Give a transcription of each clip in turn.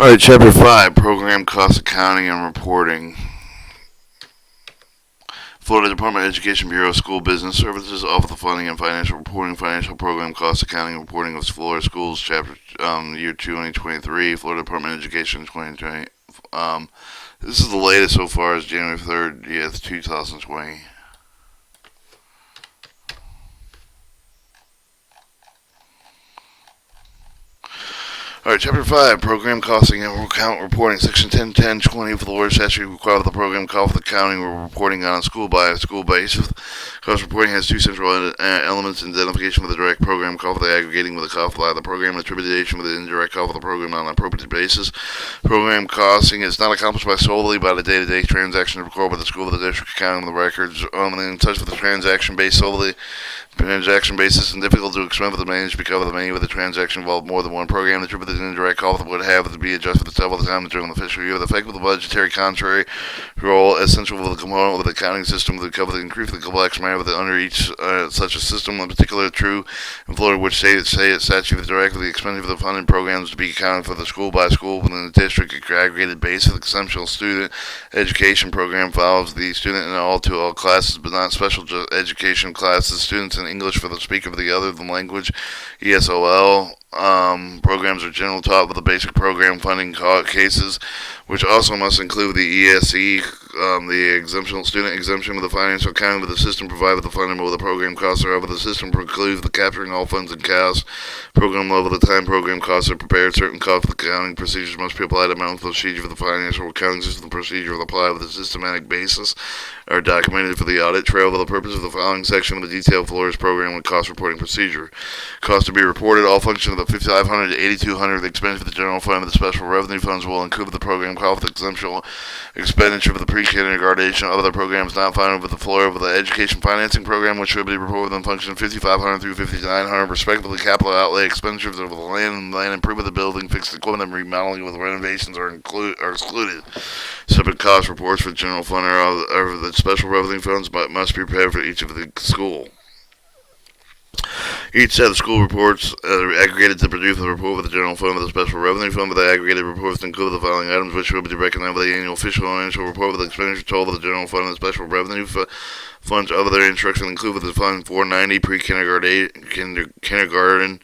Alright, Chapter 5 Program Cost Accounting and Reporting. Florida Department of Education Bureau School Business Services Office of Funding and Financial Reporting, Financial Program Cost Accounting and Reporting of Florida Schools, Chapter Year 2023, Florida Department of Education 2020. This is the latest so far as January 30th, 2020. Alright, Chapter 5, Program Costing and Account Reporting, Section 10.10.20 of the Florida statute requires the program cost accounting or reporting on a school basis. Cost reporting has two central elements: identification of the direct program cost, the aggregating with the cost by the program, and attribution with the indirect cost of the program on an appropriate basis. Program costing is not accomplished solely by the day-to-day transaction recorded by the school, the district accounting the records, in touch with the transaction based solely transaction basis and difficult to explain with the manage because of the many with the transaction involved more than one program. The attributed indirect cost would have to be adjusted several times during the fiscal year. The effect of the budgetary contrary role essential with the component of the accounting system to cover the increasingly complex manner with under each such a system. In particular, true in Florida, which say it statute directly the expenditure of the funding programs to be accounted for the school by school within the district. Aggregated basic exceptional student education program follows the student in all classes, but not special education classes. Students in English for the speaker of the other than language, ESOL. Programs are generally taught with the basic program funding cases, which also must include the ESE, the exemption, student exemption with the financial accounting with the system provided the funding with the program costs are over the system precludes the capturing all funds and costs. Program level, the time program costs are prepared. Certain cost of the accounting procedures must be applied to amount of the procedure for the financial accounting system. The procedure will apply with a systematic basis are documented for the audit trail for the purpose of the following section of the detailed Florida's program and cost reporting procedure. Cost to be reported. All functions of the 5,500 to 8,200 the expenditure for the general fund and the special revenue funds will include the program cost exemption expenditure for the pre-kindergarten of other programs not funded with the Florida with the education financing program, which should be reported in function 5,500 through 5,900 respectively. Capital outlay expenditures of the land and land improvement of the building, fixed equipment, and remodeling with renovations are excluded. Separate cost reports for general fund or the special revenue funds must be prepared for each of the school. Each set of school reports aggregated to produce a report with the general fund with the special revenue fund, with the aggregated reports include the following items, which will be recognized by the annual official and financial report with the expenditure total of the general fund and the special revenue funds. Other instructions include with the fund 490 pre-kindergarten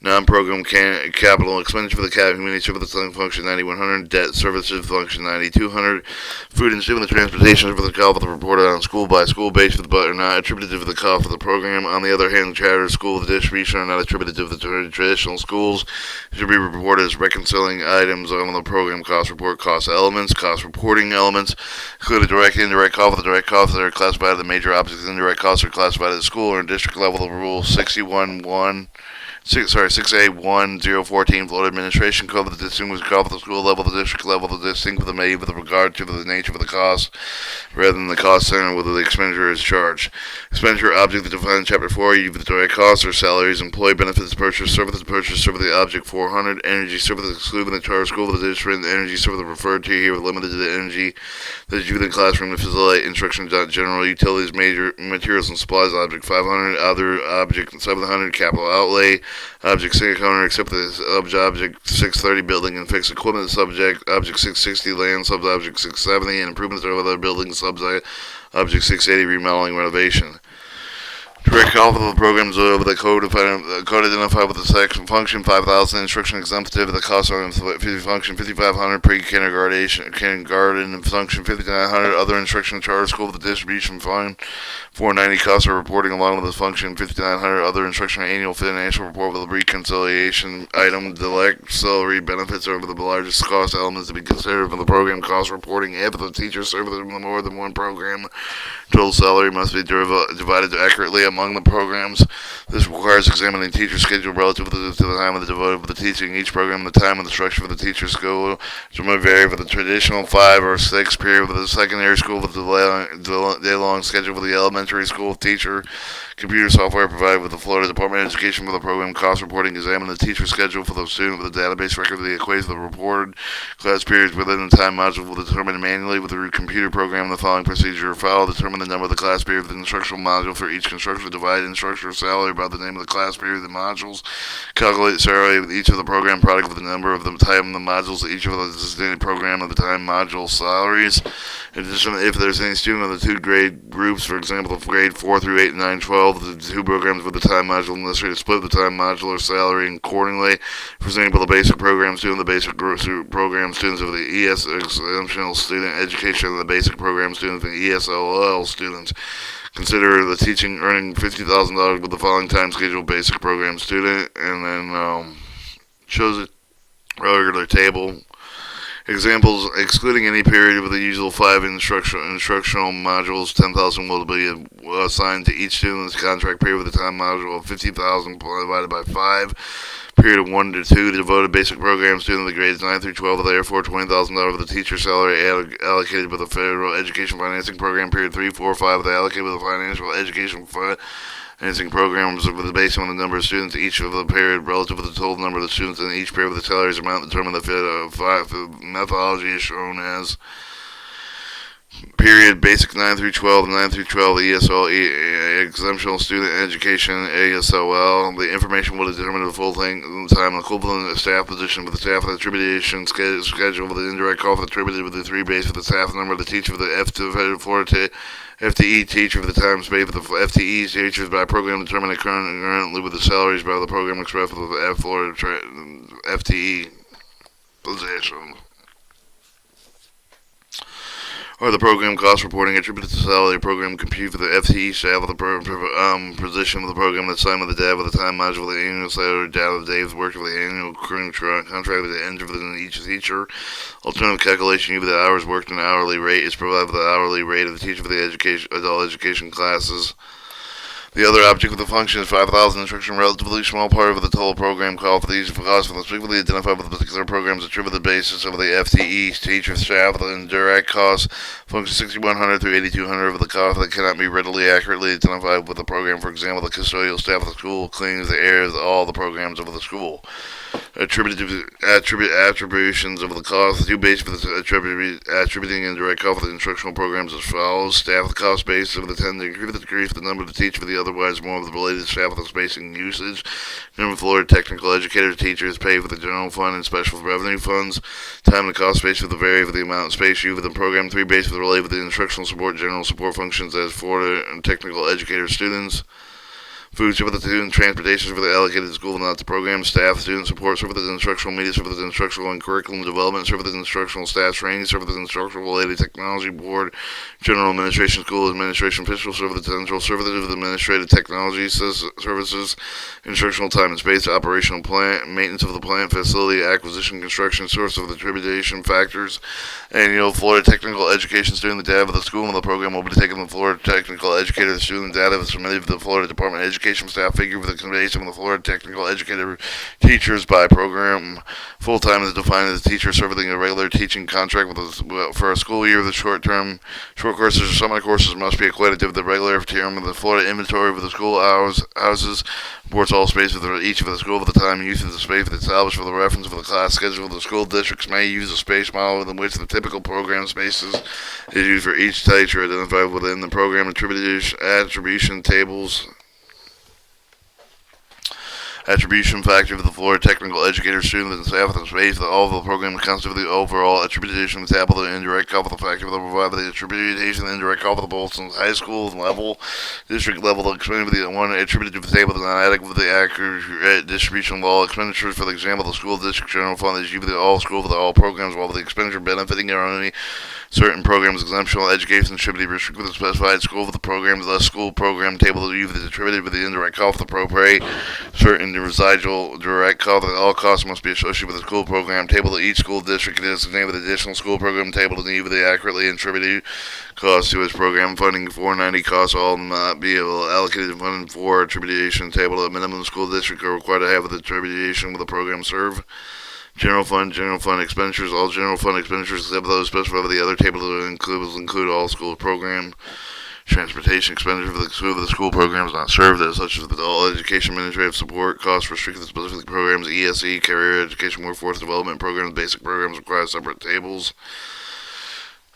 non-program capital expenditure for the community service function 9100, debt services function 9200, food and student transportation for the cost of the reported on school by school basis, but are not attributed to the cost of the program. On the other hand, the charter school distribution are not attributed to the traditional schools. It should be reported as reconciling items on the program cost report. Cost elements, cost reporting elements include a direct and indirect cost. The direct costs that are classified as the major objects. Indirect costs are classified at the school or in district level. The rule 6A1014 Florida Administration Code of the distinguished cost of the school level, the district level, the distinct with the made with regard to the nature of the cost, rather than the cost center whether the expenditure is charged. Expenditure object defined in Chapter 4, the direct costs are salaries, employee benefits, purchase service the object 400, energy service excluding the charter school of the district, energy service referred to here limited to the energy that is used in the classroom to facilitate instruction. General utilities, major materials and supplies object 500, other object 700, capital outlay object 600 except the object 630 building and fixed equipment subject object 660 land sub object 670 and improvements of other buildings subject object 680 remodeling renovation. Direct cost of the programs over the code identified with the section function 5,000 instruction exemptive. The cost of function 5,500 kindergarten function 5,900 other instruction charter school with the distribution fund 490 costs are reporting along with the function 5,900 other instruction annual financial report with a reconciliation item. Direct salary benefits are the largest cost elements to be considered for the program cost reporting. If the teacher serves more than one program, total salary must be divided accurately among the programs. This requires examining the teacher's schedule relative to the time of the devoted for the teaching each program. The time and the structure for the teacher's school may vary for the traditional 5 or 6 period for the secondary school with the day-long schedule for the elementary school teacher computer software provided with the Florida Department of Education for the program cost reporting. Examine the teacher schedule for the student with a database record of the equates the reported class periods within the time module will determine manually with the computer program the following procedure. File determine the number of the class period of the instructional module for each construction. Divide instructor salary by the name of the class period of the modules. Calculate salary with each of the program product with the number of the time of the modules. Each of the designated program of the time module salaries. In addition, if there's any student of the two grade groups, for example, of grade 4 through 8 and 9, 12, the two programs with the time module necessary to split the time module or salary accordingly. For example, the basic program student, the basic program students of the ES exemptional student education, and the basic program students and ESOL students. Consider the teaching earning $50,000 with the following time schedule: basic program student, and then shows a regular table. Examples, excluding any period with the usual 5 instructional modules, $10,000 will be assigned to each student's contract period with a time module of $50,000 divided by 5. Period of 1 to 2, the devoted basic program student of the grades 9 through 12, therefore $20,000 of the teacher salary allocated with the federal education financing program. Period 3, 4, 5, they allocated with the financial education financing programs based on the number of students each of the period relative to the total number of the students in each period with the salaries amount determined. The methodology is shown as period basic 9 through 12, 9 through 12, ESOL, exemptional student education, ASOL. The information will determine the full time equivalent staff position with the staff attribution schedule with the indirect cost attributed with the 3 base for the staff number, the teacher for the Florida FTE teacher for the time space for the FTE teachers by program determined currently with the salaries by the program expressed for the Florida FTE position. Or the program cost reporting attributed to salary program compute for the FTE staff of the position of the program that signed with the data with the time module of the annual salary data of the days worked for the annual contract with the end of each teacher. Alternative calculation of the hours worked and hourly rate is provided for the hourly rate of the teacher for the adult education classes. The other object of the function is 5,000 instruction, relatively small part of the total program cost for these costs for the specifically identified with the particular program's attributed basis of the FTE teacher staff. The indirect cost function 6,100 through 8,200 of the cost that cannot be readily accurately identified with the program. For example, the custodial staff of the school cleans the areas of all the programs of the school. Attributions of the cost. The 2 bases for the attributing indirect cost for the instructional programs as follows. Staff the cost base of the 10 degree for the number of the teacher for the otherwise more of the related staff of the spacing usage. Number of Florida technical educators, teachers paid for the general fund and special revenue funds. Time and cost base for the vary for the amount of space used for the program. 3 base for the related for the instructional support, general support functions as Florida and technical educator students. Food for the student, transportation for the allocated school, not the program, staff, student support, for the instructional media, for the instructional and curriculum development, for the instructional staff training, for the instructional related technology board, general administration, school administration, official, for the central, for the administrative technology services, instructional time and space, operational plant, maintenance of the plant facility, acquisition, construction, source of the tribulation factors, annual Florida technical education student, the data of the school and the program will be taken from the Florida technical educator, the student data is submitted to the Florida Department of Education staff figure for the combination of the Florida technical educator teachers by program. Full-time is defined as a teacher serving a regular teaching contract for a school year. The short courses or summer courses must be equated to the regular term of the Florida inventory for the school houses. Reports all space for each of the school for the time and use of the space established for the reference for the class schedule. The school districts may use a space model within which the typical program spaces is used for each teacher identified within the program attribution tables. Attribution factor for the Florida technical educator student and staff and space that all of the program accounts for the overall attribution table the indirect cost of the factor for the provide the attribution indirect cost of the Bolton high school level district level explained for the one attributed to the table not adequate for the accurate distribution law expenditures for the example the school district general fund is used for the all school for the all programs while the expenditure benefiting only certain programs exemptional education should be restricted with a specified school for the programs the school program table is attributed with the indirect cost of the appropriate certain the residual direct cost that all costs must be associated with the school program table to each school district is designated with additional school program table to need the accurately attributed cost to its program funding 490 costs all not be allocated funding for attribution table to the minimum school district are required to have the attribution with the program serve. General fund expenditures. All general fund expenditures except those specified by the other table will include all school program. Transportation expenditure for the school programs not served, as such as the adult education administrative support costs restricted to specific programs, ESE, career education, workforce development programs, basic programs require separate tables.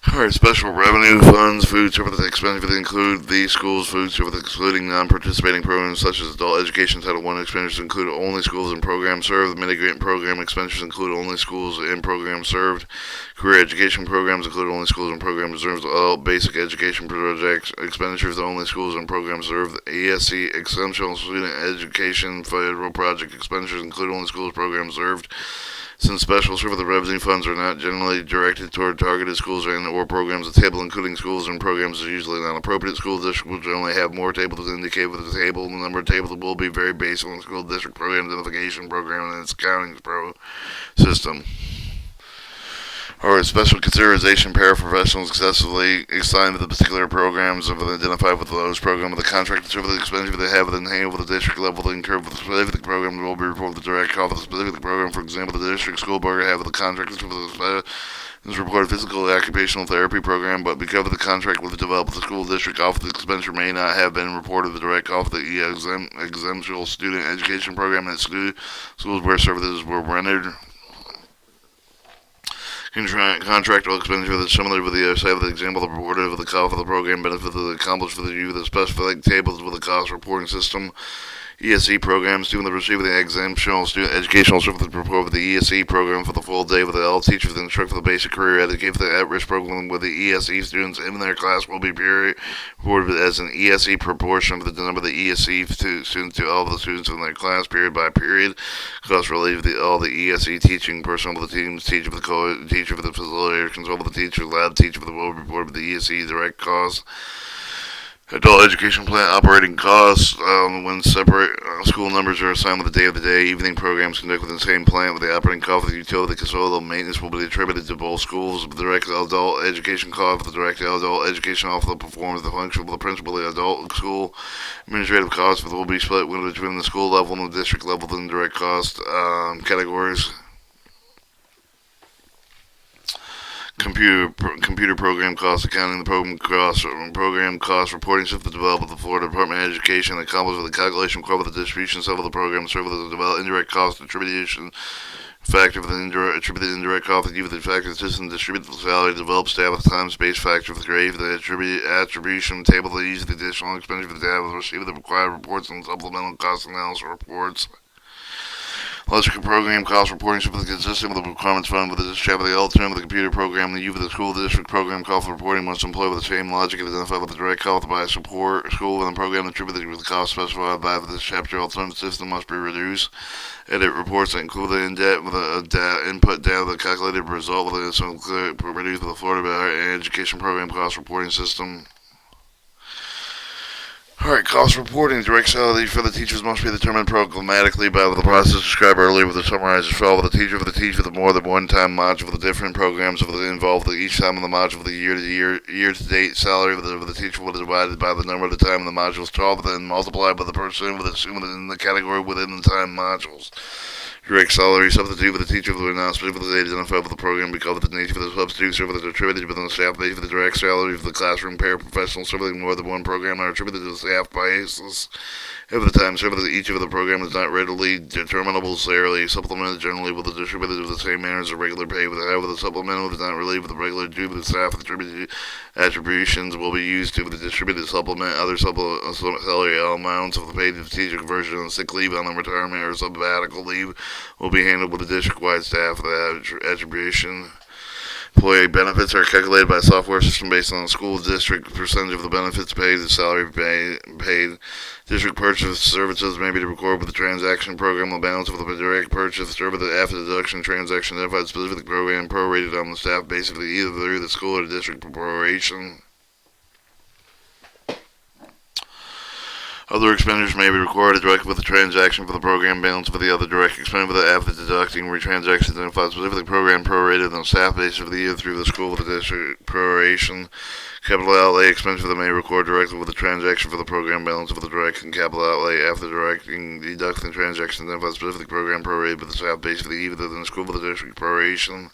Alright, special revenue funds, food service expenditure that include these schools, food service excluding non-participating programs such as adult education Title I expenditures include only schools and programs served. Mitigant program expenditures include only schools and programs served. Career education programs include only schools and programs served. Adult basic education projects expenditures only schools and programs served. ESC exemption student education federal project expenditures include only schools and programs served. Since special service revenue funds are not generally directed toward targeted schools and/or programs, the table including schools and programs is usually not appropriate. School district will generally have more tables to indicate with the table. The number of tables will be very based on the school district program identification program and its accounting system. Or special consideration paraprofessionals excessively assigned to the particular programs of identified with those programs. The contracted service expenditure they have within hand with the district level to incur with the specific program will be reported to the direct cost of the specific program. For example, the district school board have with the contracted service is reported physical and occupational therapy program, but because of the contract with the developed the school district office, the expenditure may not have been reported to the direct cost of the exemptional student education program and schools where services were rendered. Contractual expenditure that's similar with the other side of the example, the reported of the cost of the program benefit that accomplished for the use of the specific tables with the cost reporting system. ESE programs, student receive the exemptional student educational service report with the ESE program for the full day with all teachers that instruct for the basic career education for the at-risk program with the ESE students in their class will be reported as an ESE proportion of the number of the ESE students to all of the students in their class period by period. Costs related to all the ESE teaching personnel of the teams, teacher for the teacher for the facilitator, control of the teacher, lab teacher for the will report with the ESE direct costs. Adult education plan operating costs when separate school numbers are assigned with the day of the day. Evening programs conducted within the same plant with the operating cost of the utility custodial maintenance will be attributed to both schools. The direct adult education cost for the direct adult education officer performs the function of the principal of the adult school. Administrative costs will be split between the school level and the district level in direct cost categories. Computer program costs, accounting the program cost reporting system developed with the Florida Department of Education accomplished with the calculation required with the distribution side of the program served with the developed indirect cost attribution factor for the attributed indirect cost that give the factor the system distribute the salary develop staff with time space factor for the grade for the attribution table that uses the additional expenditure for the data receive the required reports and supplemental cost analysis reports. Electrical program cost reporting should be consistent with the requirements found with the district of the alternative with the computer program. The use of the school district program cost reporting must employ with the same logic and identified with the direct cost by a support school within the program attributed with the cost specified by this chapter. Alternative system must be reduced. Edit reports that include the input data the calculated result with it reduced with the Florida Education Program cost reporting system. Alright, cost reporting. Direct salary for the teachers must be determined programmatically by the process described earlier with the summarized for all of the teacher for the teacher the more than one time module for the different programs of the involved each time in the module for the year to date salary of the teacher will be divided by the number of the time in the modules 12 and then multiplied by the percent within the category within the time modules. Direct salary substitute for the teacher who are not specifically identified with the program because of the nature of the substitute service attributed within the staff base for the direct salary for the classroom paraprofessional serving more than one program are attributed to the staff basis. If the time served each of the program is not readily determinable, salary supplemented generally will be distributed in the same manner as a regular pay. However, the supplemental is not relieved with the regular due to the staff attributions will be used to distribute the supplement other salary amounts of the paid to the teacher conversion on sick leave on retirement or sabbatical leave will be handled with the district-wide staff of the attribution. Employee benefits are calculated by a software system based on the school district percentage of the benefits paid, the salary paid. District purchase services may be recorded with the transaction program, the balance of the direct purchase service after deduction transaction identified specific program prorated on the staff basically either through the school or the district proration. Other expenditures may be recorded directly with the transaction for the program balance for the other direct expenditure after deducting retransaction identified specifically program prorated on the staff basis for the year through the school with the district proration. Capital outlay expenditure that may record directly with the transaction for the program balance of the direct and capital outlay after deducting transaction identified specific program prorated with the staff basis for the year within the school with the district proration.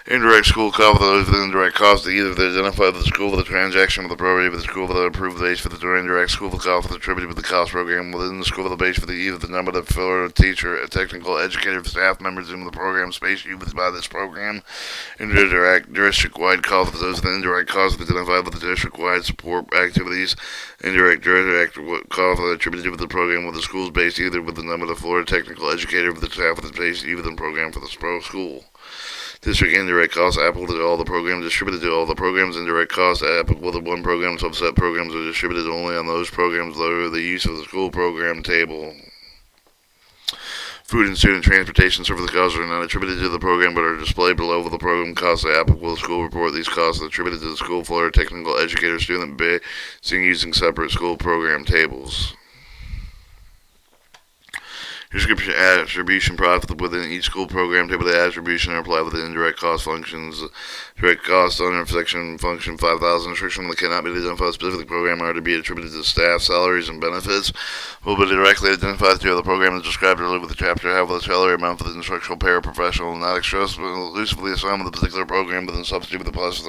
Indirect school cost with the indirect cost to either the identified with the school for the transaction with the priority with the school for the approved base for the indirect school for the cost for the attributed with the cost program within the school for the base for the either the number of the teacher, a technical educator, staff members in the program space used by this program. Indirect district-wide cost for those with the indirect cost identified with the district-wide support activities. Indirect direct cost attributed with the program with the school's base either with the number of the Florida technical educator with the staff with the base either the program for the school. District indirect costs applicable to all the programs distributed to all the programs. Indirect costs applicable to one program. Subset programs are distributed only on those programs lower the use of the school program table. Food and student transportation service costs are not attributed to the program but are displayed below the program costs applicable to the school report. These costs are attributed to the school Florida technical educator student base using separate school program tables. Description attribution profit within each school program table. The attribution are applied with the indirect cost functions. Direct costs under section function 5,000 restriction that cannot be identified a specific program are to be attributed to staff salaries and benefits. Will be directly identified to the program as described earlier with the chapter. However, the salary amount for the instructional paraprofessional not exclusively assigned with the particular program, but then substitute with the plus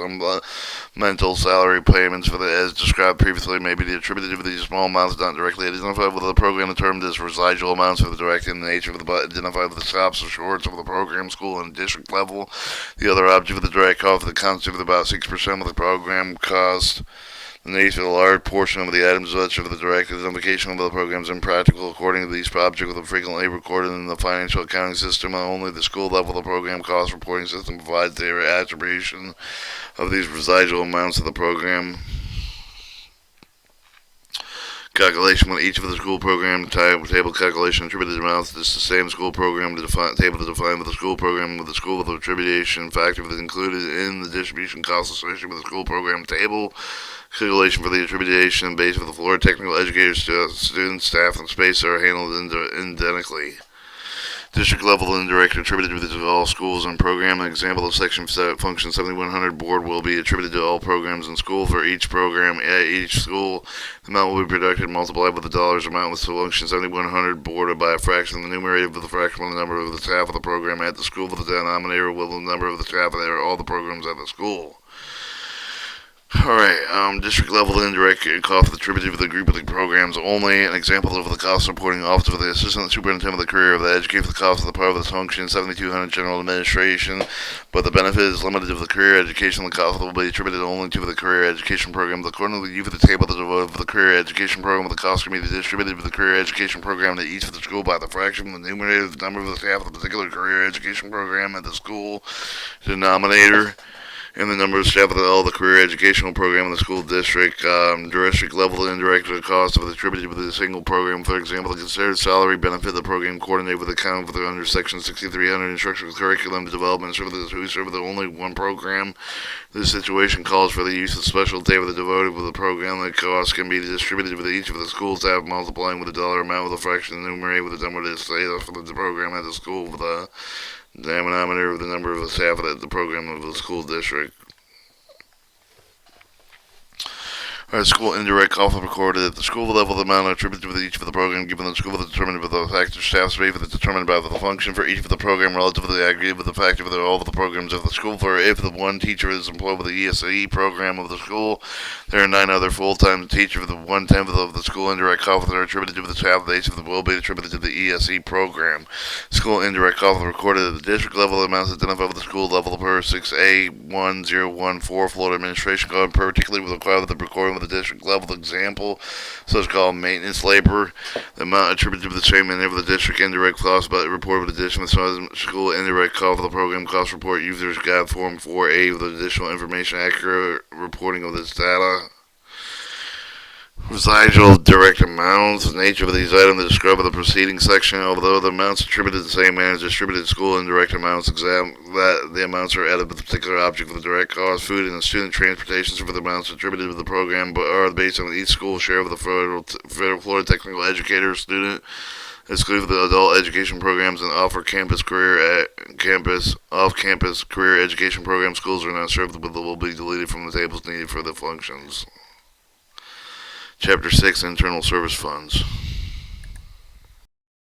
mental salary payments for the as described previously may be attributed to these small amounts not directly identified with the program. The term is residual amounts for the direct in the nature of the identified with the stops or shorts of the program, school, and district level. The other object of the direct cost of the constitute of about 6% of the program cost. The nature of a large portion of the items such of the direct identification of the programs impractical according to these objects are frequently recorded in the financial accounting system. Only the school level of the program cost reporting system provides the attribution of these residual amounts of the program. Calculation with each of the school program table calculation attributed amounts to the same school program table to define with the school program with the school with the attribution factor that is included in the distribution cost associated with the school program table. Calculation for the attribution base of the Florida technical educators, students, staff, and space are handled identically. District level indirect attributed to all schools and program. An example of section function 7100 board will be attributed to all programs in school for each program at each school. The amount will be produced multiplied with the dollars amount with function 7100 board by a fraction. The numerator with the fraction of the number of the staff of the program at the school. For the denominator will the number of the staff at all the programs at the school. Alright, district level indirect cost attributed to the group of the programs only. An example of the cost reporting office for the assistant superintendent of the career of the educator for the cost of the part of the function 7200 general administration, but the benefit is limited to the career education. The cost will be attributed only to the career education program. According to the use of the table of the career education program, the cost can be distributed to the career education program to each of the school by the fraction of the numerator of the number of the staff of the particular career education program at the school denominator. And the number of staff of all the career educational program in the school district, district level indirect cost of attributed with a single program. For example, the considered salary benefit of the program coordinated with the account for the under section 6300 instructional curriculum development services who serve the only one program. This situation calls for the use of special table devoted with the program. The cost can be distributed with each of the school staff multiplying with the dollar amount with a fraction enumerated with the number of staff for the program at the school for the denominator of the number of the staff at the program of the school district. School indirect cost recorded at the school level. The amount attributed to each of the program given the school is determined by the factor staff space that is determined by the function for each of the program relative to the aggregate with the factor for all of the programs of the school. For if the one teacher is employed with the ESE program of the school, there are 9 other full-time teachers. For the 1/10 of the school indirect costs are attributed to the staff base of the will be attributed to the ESE program. School indirect costs recorded at the district level. The amounts identified with the school level per 6A1014 Florida Administration Code, particularly with the requirement of the recording with the district level example, such called maintenance labor. The amount attributed to the same in every district indirect cost, but reported with addition of school indirect cost for the program cost report users guide form 4A with additional information, accurate reporting of this data. Residual direct amounts. The nature of these items is described in the preceding section. Although the amounts attributed the same manner as distributed school indirect amounts, that the amounts are added with the particular object of the direct cost. Food and student transportation for the amounts attributed to the program, but are based on each school share of the Florida technical educator student. Exclude the adult education programs and off-campus career education program. Schools are not served, but will be deleted from the tables needed for the functions. Chapter 6, Internal Service Funds.